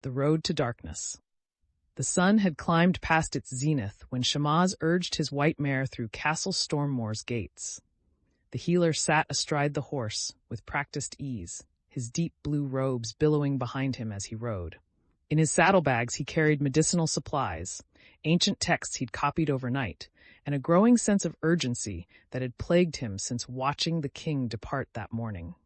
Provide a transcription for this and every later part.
The road to darkness. The sun had climbed past its zenith when Shamaz urged his white mare through Castle Stormmoor's gates. The healer sat astride the horse with practiced ease, his deep blue robes billowing behind him as he rode. In his saddlebags he carried medicinal supplies, ancient texts he'd copied overnight, and a growing sense of urgency that had plagued him since watching the king depart that morning.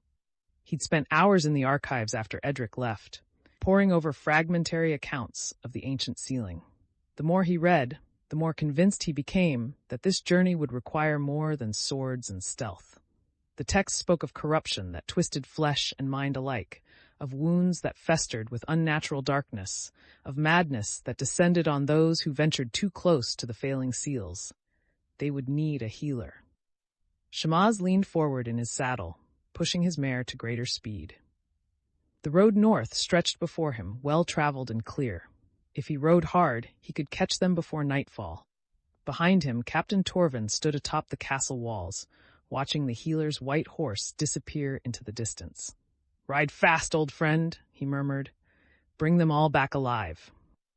He'd spent hours in the archives after Edrick left, poring over fragmentary accounts of the ancient sealing. The more he read, the more convinced he became that this journey would require more than swords and stealth. The text spoke of corruption that twisted flesh and mind alike, of wounds that festered with unnatural darkness, of madness that descended on those who ventured too close to the failing seals. They would need a healer. Shamaz leaned forward in his saddle, pushing his mare to greater speed. The road north stretched before him, well-traveled and clear. If he rode hard, he could catch them before nightfall. Behind him, Captain Torvin stood atop the castle walls, watching the healer's white horse disappear into the distance. "Ride fast, old friend," he murmured. "Bring them all back alive."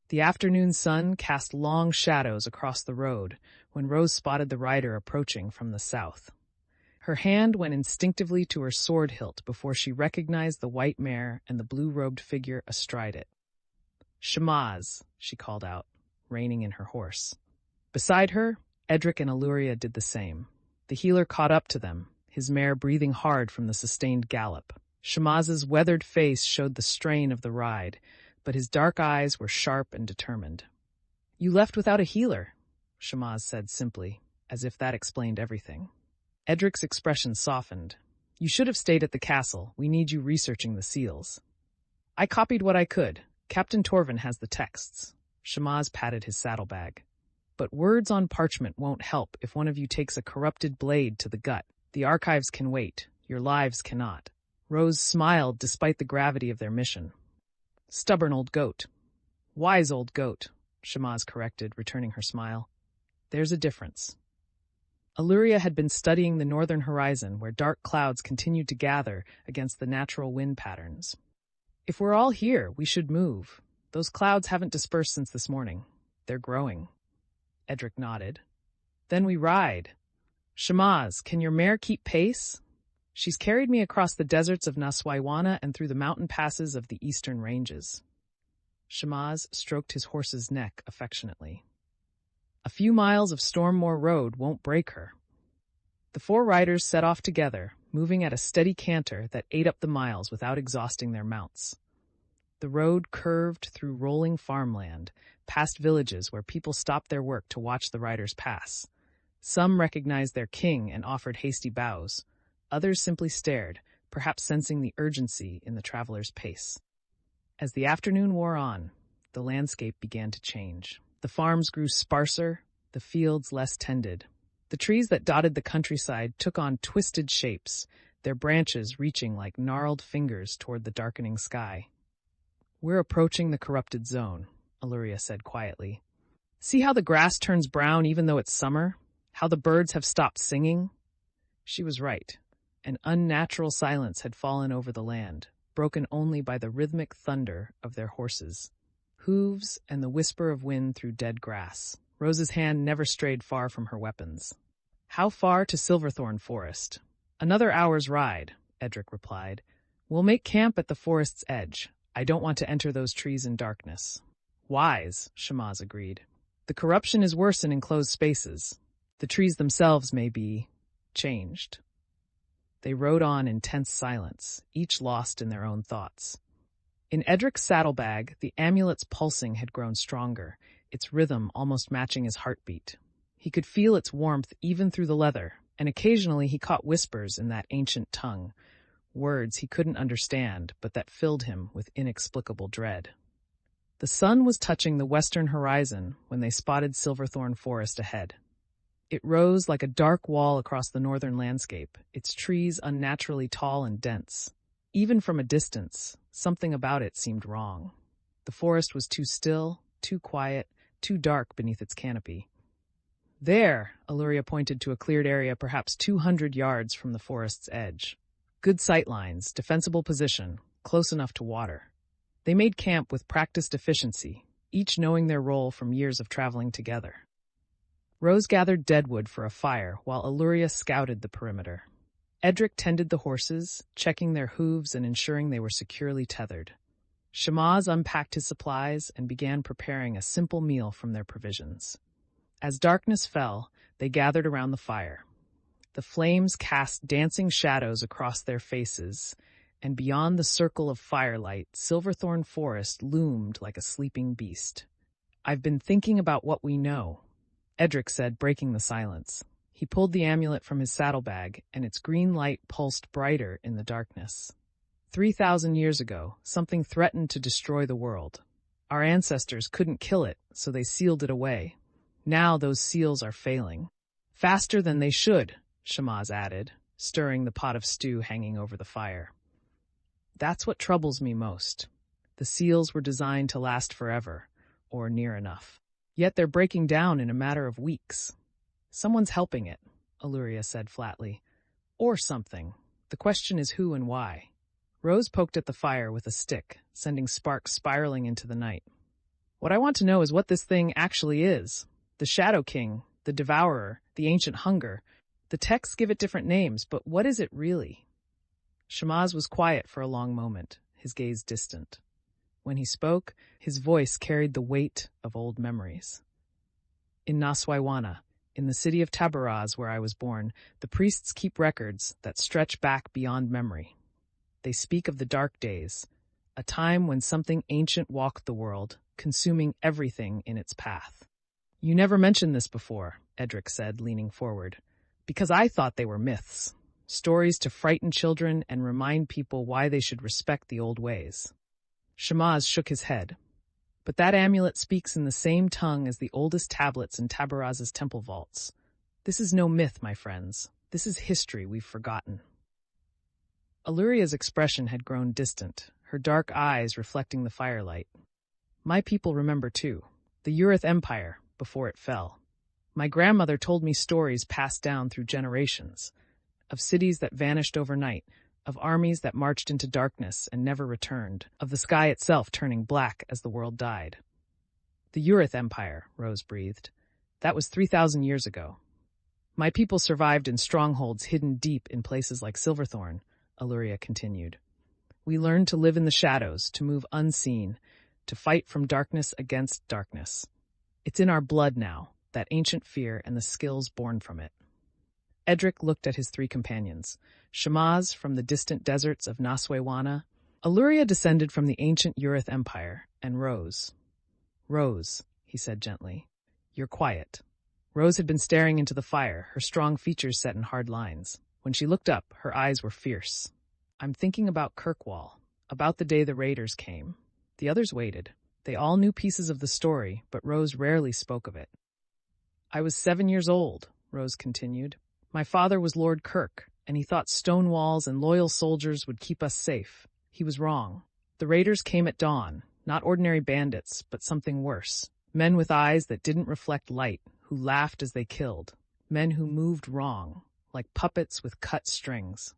The afternoon sun cast long shadows across the road when Rose spotted the rider approaching from the south. Her hand went instinctively to her sword hilt before she recognized the white mare and the blue-robed figure astride it. "Shamaz," she called out, reining in her horse. Beside her, Edrick and Alluria did the same. The healer caught up to them, his mare breathing hard from the sustained gallop. Shamaz's weathered face showed the strain of the ride, but his dark eyes were sharp and determined. "You left without a healer," Shamaz said simply, as if that explained everything. Edrick's expression softened. "You should have stayed at the castle. We need you researching the seals." "I copied what I could. Captain Torvin has the texts." Shamaz patted his saddlebag. "But words on parchment won't help if one of you takes a corrupted blade to the gut. The archives can wait. Your lives cannot." Rose smiled despite the gravity of their mission. "Stubborn old goat." "Wise old goat," Shamaz corrected, returning her smile. "There's a difference." Alluria had been studying the northern horizon where dark clouds continued to gather against the natural wind patterns. "If we're all here, we should move. Those clouds haven't dispersed since this morning. They're growing." Edrick nodded. "Then we ride. Shamaz, can your mare keep pace? She's carried me across the deserts of Naswaiwana and through the mountain passes of the eastern ranges." Shamaz stroked his horse's neck affectionately. "A few miles of Stormmoor Road won't break her." The four riders set off together, moving at a steady canter that ate up the miles without exhausting their mounts. The road curved through rolling farmland, past villages where people stopped their work to watch the riders pass. Some recognized their king and offered hasty bows. Others simply stared, perhaps sensing the urgency in the travelers' pace. As the afternoon wore on, the landscape began to change. The farms grew sparser, the fields less tended. The trees that dotted the countryside took on twisted shapes, their branches reaching like gnarled fingers toward the darkening sky. "We're approaching the corrupted zone," Alluria said quietly. "See how the grass turns brown even though it's summer? How the birds have stopped singing?" She was right. An unnatural silence had fallen over the land, broken only by the rhythmic thunder of their horses' hooves and the whisper of wind through dead grass. Rose's hand never strayed far from her weapons. "How far to Silverthorn Forest?" "Another hour's ride," Edrick replied. "We'll make camp at the forest's edge. I don't want to enter those trees in darkness." "Wise," Shamaz agreed. "The corruption is worse in enclosed spaces. The trees themselves may be changed." They rode on in tense silence, each lost in their own thoughts. In Edrick's saddlebag, the amulet's pulsing had grown stronger, its rhythm almost matching his heartbeat. He could feel its warmth even through the leather, and occasionally he caught whispers in that ancient tongue, words he couldn't understand but that filled him with inexplicable dread. The sun was touching the western horizon when they spotted Silverthorn Forest ahead. It rose like a dark wall across the northern landscape, its trees unnaturally tall and dense. Even from a distance, something about it seemed wrong. The forest was too still, too quiet, too dark beneath its canopy. "There," Alluria pointed to a cleared area perhaps 200 yards from the forest's edge. "Good sight lines, defensible position, close enough to water." They made camp with practiced efficiency, each knowing their role from years of traveling together. Rose gathered deadwood for a fire while Alluria scouted the perimeter. Edrick tended the horses, checking their hooves and ensuring they were securely tethered. Shamaz unpacked his supplies and began preparing a simple meal from their provisions. As darkness fell, they gathered around the fire. The flames cast dancing shadows across their faces, and beyond the circle of firelight, Silverthorn Forest loomed like a sleeping beast. "I've been thinking about what we know," Edrick said, breaking the silence. He pulled the amulet from his saddlebag, and its green light pulsed brighter in the darkness. 3,000 years ago, something threatened to destroy the world. Our ancestors couldn't kill it, so they sealed it away. Now those seals are failing. "Faster than they should," Shamaz added, stirring the pot of stew hanging over the fire. "That's what troubles me most. The seals were designed to last forever, or near enough. Yet they're breaking down in a matter of weeks." "Someone's helping it," Alluria said flatly. "Or something. The question is who and why." Rose poked at the fire with a stick, sending sparks spiraling into the night. "What I want to know is what this thing actually is. The Shadow King, the Devourer, the Ancient Hunger. The texts give it different names, but what is it really?" Shamaz was quiet for a long moment, his gaze distant. When he spoke, his voice carried the weight of old memories. "In Naswaiwana, in the city of Tabaraz where I was born, the priests keep records that stretch back beyond memory. They speak of the dark days, a time when something ancient walked the world, consuming everything in its path." "You never mentioned this before," Edrick said, leaning forward. "Because I thought they were myths, stories to frighten children and remind people why they should respect the old ways." Shamaz shook his head. "But that amulet speaks in the same tongue as the oldest tablets in Tabaraz's temple vaults. This is no myth, my friends. This is history we've forgotten." Alluria's expression had grown distant, her dark eyes reflecting the firelight. "My people remember too. The Urith Empire, before it fell. My grandmother told me stories passed down through generations, of cities that vanished overnight, of armies that marched into darkness and never returned, of the sky itself turning black as the world died." "The Urith Empire," Rose breathed. "That was 3,000 years ago. My people survived in strongholds hidden deep in places like Silverthorn," Alluria continued. "We learned to live in the shadows, to move unseen, to fight from darkness against darkness. It's in our blood now, that ancient fear and the skills born from it." Edrick looked at his three companions. Shamaz from the distant deserts of Naswaiwana, Alluria descended from the ancient Urith Empire, and Rose. "Rose," he said gently, "you're quiet." Rose had been staring into the fire, her strong features set in hard lines. When she looked up, her eyes were fierce. "I'm thinking about Kirkwall, about the day the raiders came." The others waited. They all knew pieces of the story, but Rose rarely spoke of it. "I was 7 years old," Rose continued. "My father was Lord Kirk, and he thought stone walls and loyal soldiers would keep us safe. He was wrong. The raiders came at dawn, not ordinary bandits, but something worse. Men with eyes that didn't reflect light, who laughed as they killed. Men who moved wrong, like puppets with cut strings."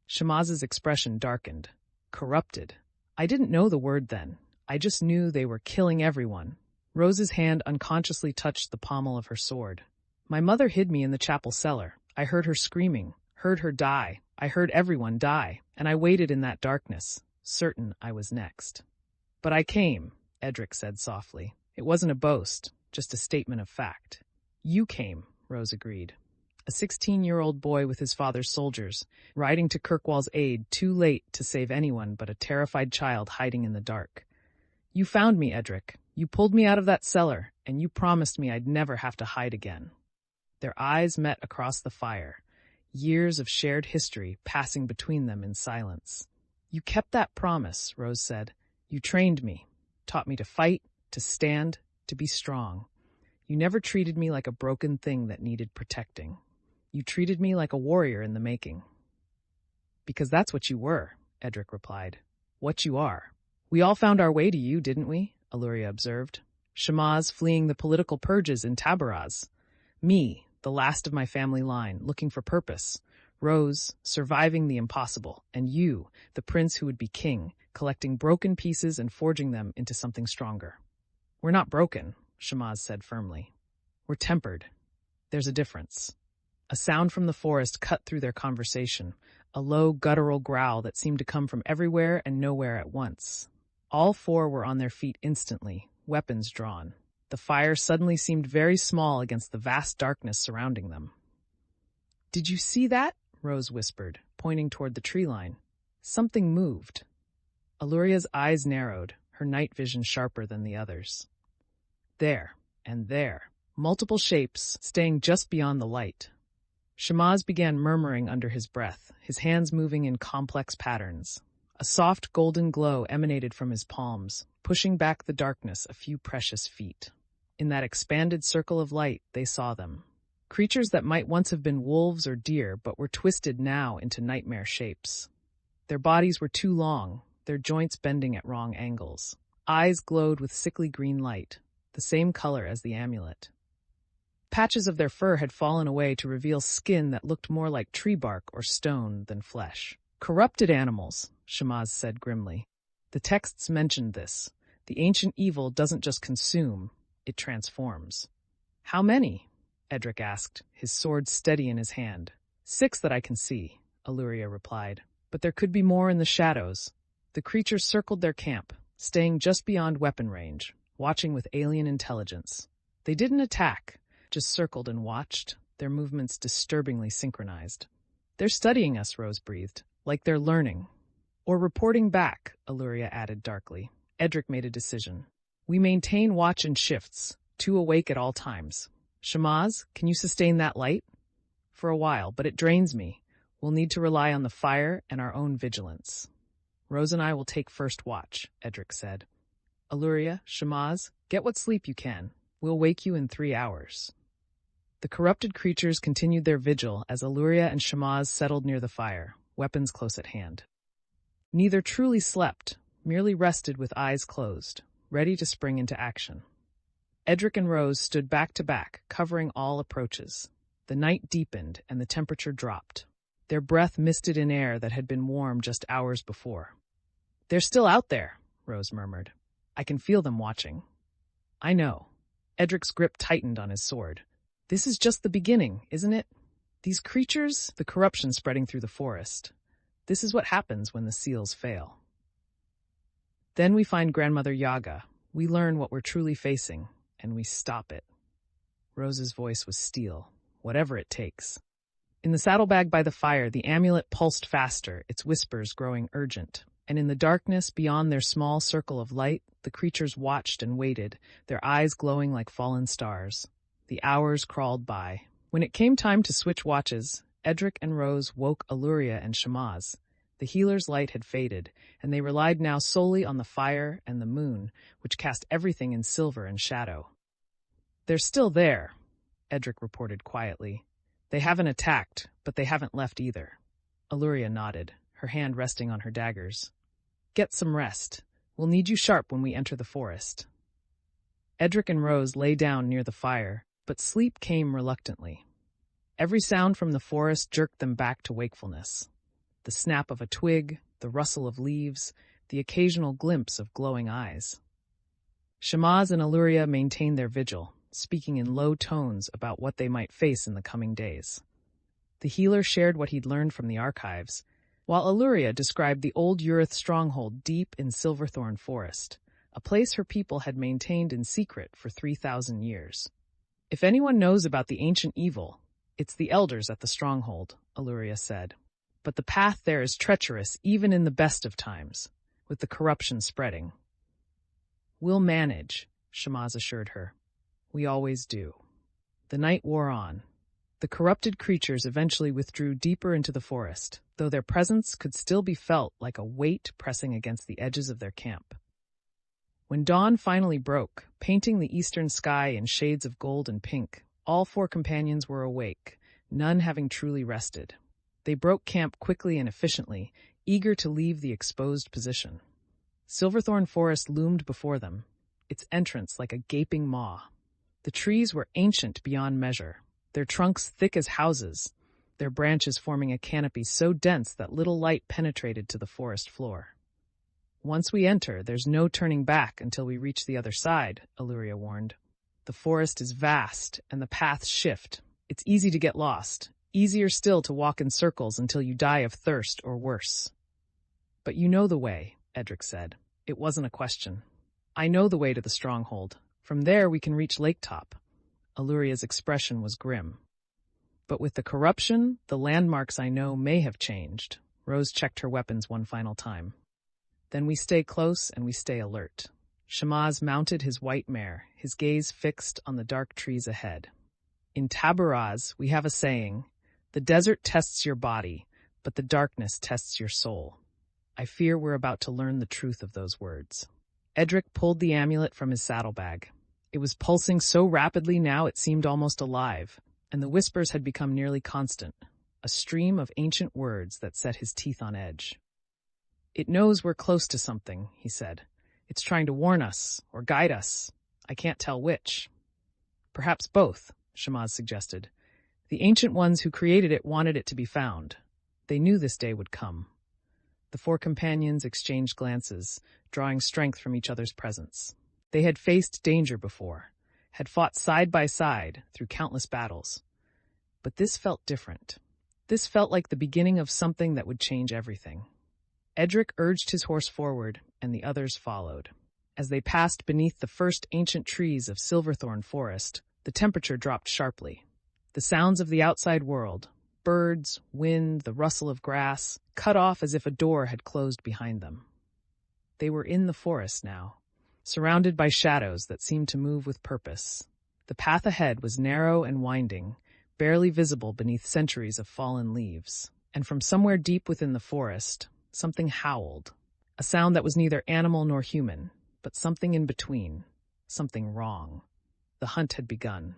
Shamaz's expression darkened. "Corrupted. I didn't know the word then. I just knew they were killing everyone." Rose's hand unconsciously touched the pommel of her sword. "My mother hid me in the chapel cellar. I heard her screaming, heard her die. I heard everyone die, and I waited in that darkness, certain I was next." "But I came," Edrick said softly. "It wasn't a boast, just a statement of fact." "You came," Rose agreed. "A 16-year-old boy with his father's soldiers, riding to Kirkwall's aid too late to save anyone but a terrified child hiding in the dark. You found me, Edrick. You pulled me out of that cellar, and you promised me I'd never have to hide again." Their eyes met across the fire, years of shared history passing between them in silence. "You kept that promise," Rose said. "You trained me, taught me to fight, to stand, to be strong. You never treated me like a broken thing that needed protecting. You treated me like a warrior in the making." "Because that's what you were," Edrick replied. "What you are. We all found our way to you, didn't we?" Alluria observed. "Shamaz fleeing the political purges in Tabaraz. Me, the last of my family line, looking for purpose. Rose, surviving the impossible. And you, the prince who would be king, collecting broken pieces and forging them into something stronger. "We're not broken," Shamaz said firmly. "We're tempered. There's a difference." A sound from the forest cut through their conversation, a low, guttural growl that seemed to come from everywhere and nowhere at once. All four were on their feet instantly, weapons drawn. The fire suddenly seemed very small against the vast darkness surrounding them. "Did you see that?" Rose whispered, pointing toward the tree line. Something moved. Alluria's eyes narrowed, her night vision sharper than the others. There, and there, multiple shapes, staying just beyond the light. Shamaz began murmuring under his breath, his hands moving in complex patterns. A soft golden glow emanated from his palms, pushing back the darkness a few precious feet. In that expanded circle of light, they saw them. Creatures that might once have been wolves or deer, but were twisted now into nightmare shapes. Their bodies were too long, their joints bending at wrong angles. Eyes glowed with sickly green light, the same color as the amulet. Patches of their fur had fallen away to reveal skin that looked more like tree bark or stone than flesh. "Corrupted animals," Shamaz said grimly. "The texts mentioned this. The ancient evil doesn't just consume, it transforms." "How many?" Edrick asked, his sword steady in his hand. "6 that I can see," Alluria replied. "But there could be more in the shadows." The creatures circled their camp, staying just beyond weapon range, watching with alien intelligence. They didn't attack, just circled and watched, their movements disturbingly synchronized. "They're studying us," Rose breathed, "like they're learning." "Or reporting back," Alluria added darkly. Edrick made a decision. "We maintain watch and shifts, 2 awake at all times. Shamaz, can you sustain that light?" "For a while, but it drains me. We'll need to rely on the fire and our own vigilance." "Rose and I will take first watch," Edrick said. "Alluria, Shamaz, get what sleep you can. We'll wake you in 3 hours." The corrupted creatures continued their vigil as Alluria and Shamaz settled near the fire, weapons close at hand. Neither truly slept, merely rested with eyes closed, ready to spring into action. Edrick and Rose stood back to back, covering all approaches. The night deepened and the temperature dropped. Their breath misted in air that had been warm just hours before. "They're still out there," Rose murmured. "I can feel them watching." "I know." Edrick's grip tightened on his sword. "This is just the beginning, isn't it? These creatures, the corruption spreading through the forest. This is what happens when the seals fail." Then we find Grandmother Yaga. We learn what we're truly facing, and we stop it. Rose's voice was steel, whatever it takes. In the saddlebag by the fire, the amulet pulsed faster, its whispers growing urgent. And in the darkness beyond their small circle of light, the creatures watched and waited, their eyes glowing like fallen stars. The hours crawled by. When it came time to switch watches, Edrick and Rose woke Alluria and Shamaz. The healer's light had faded, and they relied now solely on the fire and the moon, which cast everything in silver and shadow. "They're still there," Edrick reported quietly. "They haven't attacked, but they haven't left either." Alluria nodded, her hand resting on her daggers. "Get some rest. We'll need you sharp when we enter the forest." Edrick and Rose lay down near the fire, but sleep came reluctantly. Every sound from the forest jerked them back to wakefulness. The snap of a twig, the rustle of leaves, the occasional glimpse of glowing eyes. Shamaz and Alluria maintained their vigil, speaking in low tones about what they might face in the coming days. The healer shared what he'd learned from the archives, while Alluria described the old Urith stronghold deep in Silverthorn Forest, a place her people had maintained in secret for 3,000 years. "If anyone knows about the ancient evil, it's the elders at the stronghold," Alluria said. "But the path there is treacherous even in the best of times, with the corruption spreading." "We'll manage," Shamaz assured her. "We always do." The night wore on. The corrupted creatures eventually withdrew deeper into the forest, though their presence could still be felt like a weight pressing against the edges of their camp. When dawn finally broke, painting the eastern sky in shades of gold and pink, all 4 companions were awake, none having truly rested. They broke camp quickly and efficiently, eager to leave the exposed position. Silverthorn Forest loomed before them, its entrance like a gaping maw. The trees were ancient beyond measure, their trunks thick as houses, their branches forming a canopy so dense that little light penetrated to the forest floor. Once we enter, there's no turning back until we reach the other side, Alluria warned. The forest is vast, and the paths shift. It's easy to get lost, easier still to walk in circles until you die of thirst or worse. But you know the way, Edrick said. It wasn't a question. I know the way to the stronghold. From there we can reach Laketop. Alluria's expression was grim. But with the corruption, the landmarks I know may have changed. Rose checked her weapons one final time. Then we stay close and we stay alert. Shamaz mounted his white mare, his gaze fixed on the dark trees ahead. In Tabaraz, we have a saying, "The desert tests your body, but the darkness tests your soul." I fear we're about to learn the truth of those words. Edrick pulled the amulet from his saddlebag. It was pulsing so rapidly now it seemed almost alive, and the whispers had become nearly constant, a stream of ancient words that set his teeth on edge. "It knows we're close to something," he said. "It's trying to warn us, or guide us. I can't tell which." "Perhaps both," Shamaz suggested. "The ancient ones who created it wanted it to be found. They knew this day would come." The four companions exchanged glances, drawing strength from each other's presence. They had faced danger before, had fought side by side through countless battles. But this felt different. This felt like the beginning of something that would change everything. Edrick urged his horse forward, and the others followed. As they passed beneath the first ancient trees of Silverthorn Forest, the temperature dropped sharply. The sounds of the outside world, birds, wind, the rustle of grass, cut off as if a door had closed behind them. They were in the forest now, surrounded by shadows that seemed to move with purpose. The path ahead was narrow and winding, barely visible beneath centuries of fallen leaves. And from somewhere deep within the forest, something howled, a sound that was neither animal nor human, but something in between, something wrong. The hunt had begun.